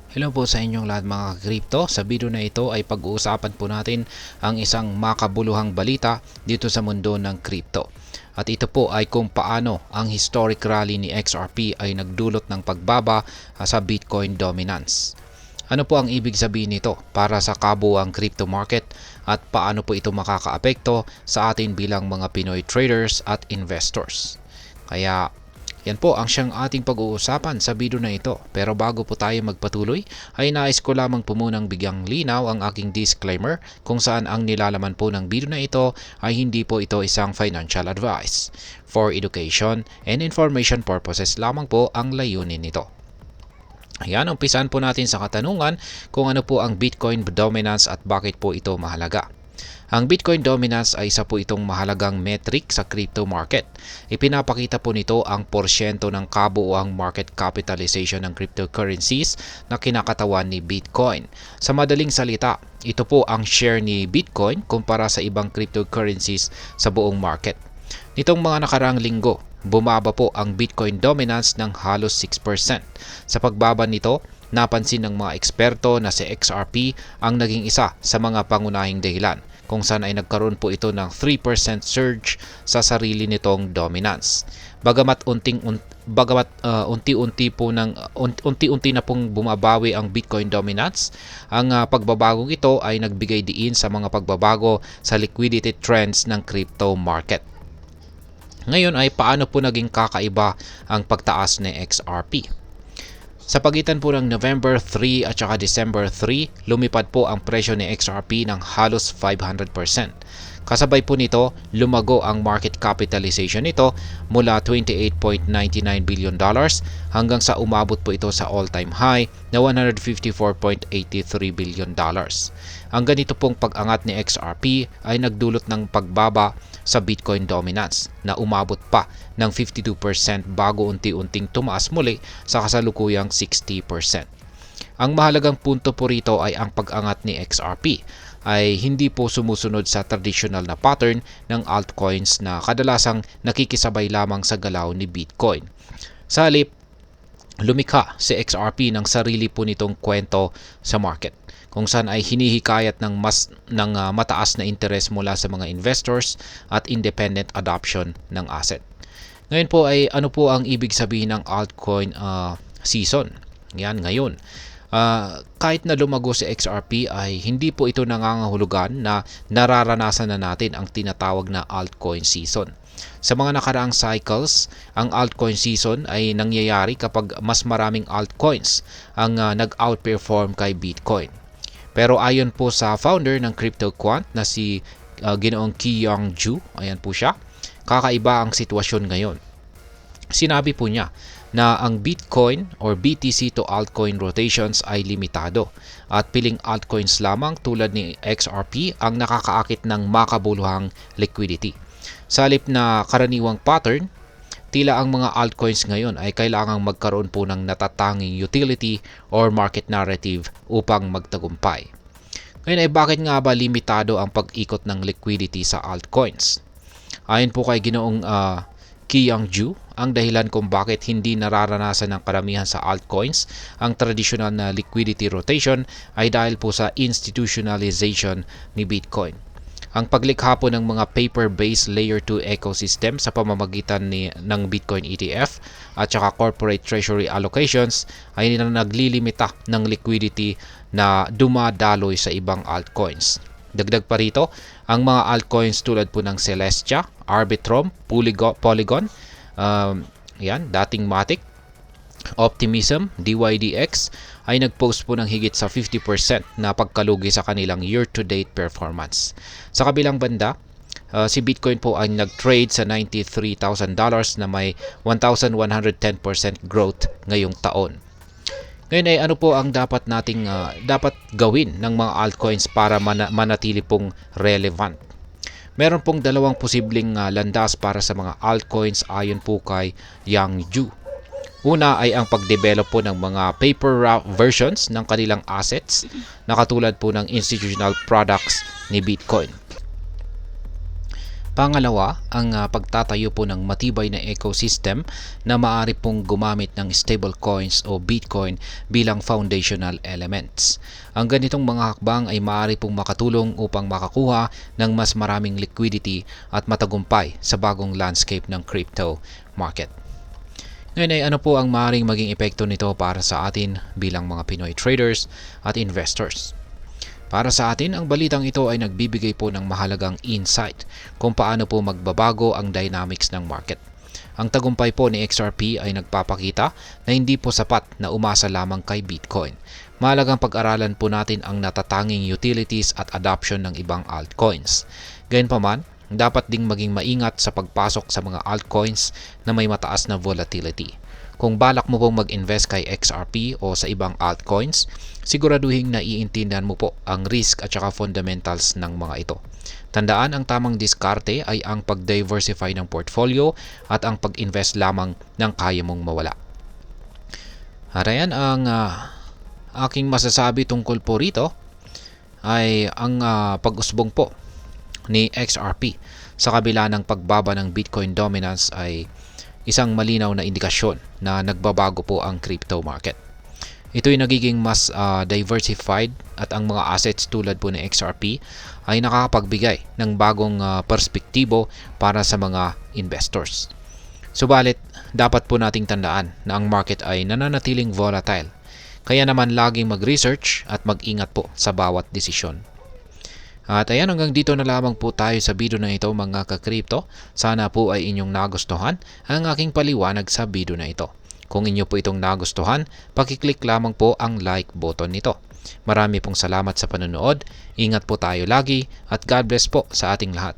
Hello po sa inyong lahat mga crypto. Sa video na ito ay pag-uusapan po natin ang isang makabuluhang balita dito sa mundo ng crypto. At ito po ay kung paano ang historic rally ni XRP ay nagdulot ng pagbaba sa Bitcoin dominance. Ano po ang ibig sabihin nito para sa kabuuang crypto market at paano po ito makakaapekto sa atin bilang mga Pinoy traders at investors. Kaya yan po ang siyang ating pag-uusapan sa video na ito. Pero bago po tayo magpatuloy, ay nais ko lamang po munang bigyang linaw ang aking disclaimer kung saan ang nilalaman po ng video na ito ay hindi po ito isang financial advice. For education and information purposes lamang po ang layunin nito. Ayan, umpisan po natin sa katanungan kung ano po ang Bitcoin dominance at bakit po ito mahalaga. Ang Bitcoin dominance ay isa po itong mahalagang metric sa crypto market. Ipinapakita po nito ang porsyento ng kabuuang market capitalization ng cryptocurrencies na kinakatawan ni Bitcoin. Sa madaling salita, ito po ang share ni Bitcoin kumpara sa ibang cryptocurrencies sa buong market. Nitong mga nakaraang linggo, bumaba po ang Bitcoin dominance ng halos 6%. Sa pagbaba nito, napansin ng mga eksperto na si XRP ang naging isa sa mga pangunahing dahilan kung saan ay nagkaroon po ito ng 3% surge sa sarili nitong dominance. Bagamat unti-unti na pong bumabawi ang Bitcoin dominance, ang pagbabagong ito ay nagbigay diin sa mga pagbabago sa liquidity trends ng crypto market. Ngayon ay paano po naging kakaiba ang pagtaas ni XRP? Sa pagitan po ng November 3 at saka December 3, lumipad po ang presyo ni XRP ng halos 500%. Kasabay po nito, lumago ang market capitalization nito mula $28.99 billion hanggang sa umabot po ito sa all-time high na $154.83 billion. Ang ganito pong pag-angat ni XRP ay nagdulot ng pagbaba sa Bitcoin dominance na umabot pa ng 52% bago unti-unting tumaas muli sa kasalukuyang 60%. Ang mahalagang punto po rito ay ang pag-angat ni XRP ay hindi po sumusunod sa traditional na pattern ng altcoins na kadalasang nakikisabay lamang sa galaw ni Bitcoin. Sa halip, lumikha si XRP ng sarili po nitong kwento sa market kung saan ay hinihikayat ng mataas na interes mula sa mga investors at independent adoption ng asset. Ngayon po ay ano po ang ibig sabihin ng altcoin season? Yan ngayon. Kahit na lumago si XRP ay hindi po ito nangangahulugan na nararanasan na natin ang tinatawag na altcoin season. Sa mga nakaraang cycles, ang altcoin season ay nangyayari kapag mas maraming altcoins ang nag-outperform kay Bitcoin. Pero ayon po sa founder ng CryptoQuant na si Ginoong Kiyang Ju, ayan po siya, kakaiba ang sitwasyon ngayon. Sinabi po niya na ang Bitcoin or BTC to altcoin rotations ay limitado at piling altcoins lamang tulad ni XRP ang nakakaakit ng makabuluhang liquidity. Sa halip na karaniwang pattern, tila ang mga altcoins ngayon ay kailangang magkaroon po ng natatanging utility or market narrative upang magtagumpay. Ngayon ay bakit nga ba limitado ang pag-ikot ng liquidity sa altcoins? Ayon po kay Ginoong Kiyang Ju, ang dahilan kung bakit hindi nararanasan ng karamihan sa altcoins ang traditional na liquidity rotation ay dahil po sa institutionalization ni Bitcoin. Ang paglikha po ng mga paper-based layer 2 ecosystem sa pamamagitan ng Bitcoin ETF at saka corporate treasury allocations ay naglilimita ng liquidity na dumadaloy sa ibang altcoins. Dagdag pa rito, ang mga altcoins tulad po ng Celestia, Arbitrum, Polygon, dating Matic, Optimism, DYDX ay nag-post po ng higit sa 50% na pagkalugi sa kanilang year-to-date performance. Sa kabilang banda, si Bitcoin po ay nag-trade sa $93,000 na may 1,110% growth ngayong taon. Ngayon ay ano po ang dapat gawin ng mga altcoins para manatili pong relevant? Meron pong dalawang posibleng landas para sa mga altcoins ayon po kay Yang Ju. Una ay ang pagdevelop po ng mga paper versions ng kanilang assets na katulad po ng institutional products ni Bitcoin. Pangalawa, ang pagtatayo po ng matibay na ecosystem na maaari pong gumamit ng stablecoins o Bitcoin bilang foundational elements. Ang ganitong mga hakbang ay maaari pong makatulong upang makakuha ng mas maraming liquidity at matagumpay sa bagong landscape ng crypto market. Ngayon ay ano po ang maaaring maging epekto nito para sa atin bilang mga Pinoy traders at investors? Para sa atin, ang balitang ito ay nagbibigay po ng mahalagang insight kung paano po magbabago ang dynamics ng market. Ang tagumpay po ni XRP ay nagpapakita na hindi po sapat na umasa lamang kay Bitcoin. Mahalagang pag-aralan po natin ang natatanging utilities at adoption ng ibang altcoins. Gayunpaman, dapat ding maging maingat sa pagpasok sa mga altcoins na may mataas na volatility. Kung balak mo pong mag-invest kay XRP o sa ibang altcoins, siguraduhin na iintindihan mo po ang risk at saka fundamentals ng mga ito. Tandaan, ang tamang diskarte ay ang pag-diversify ng portfolio at ang pag-invest lamang ng kaya mong mawala. At ayan ang aking masasabi tungkol po rito ay ang pag-usbong po ni XRP sa kabila ng pagbaba ng Bitcoin dominance ay isang malinaw na indikasyon na nagbabago po ang crypto market. Ito'y nagiging mas diversified at ang mga assets tulad po ng XRP ay nakakapagbigay ng bagong perspektibo para sa mga investors. Subalit, dapat po nating tandaan na ang market ay nananatiling volatile. Kaya naman laging mag-research at mag-ingat po sa bawat desisyon. At ayan, hanggang dito na lamang po tayo sa video na ito mga ka-crypto. Sana po ay inyong nagustuhan ang aking paliwanag sa video na ito. Kung inyo po itong nagustuhan, pakiclick lamang po ang like button nito. Marami pong salamat sa panonood. Ingat po tayo lagi at God bless po sa ating lahat.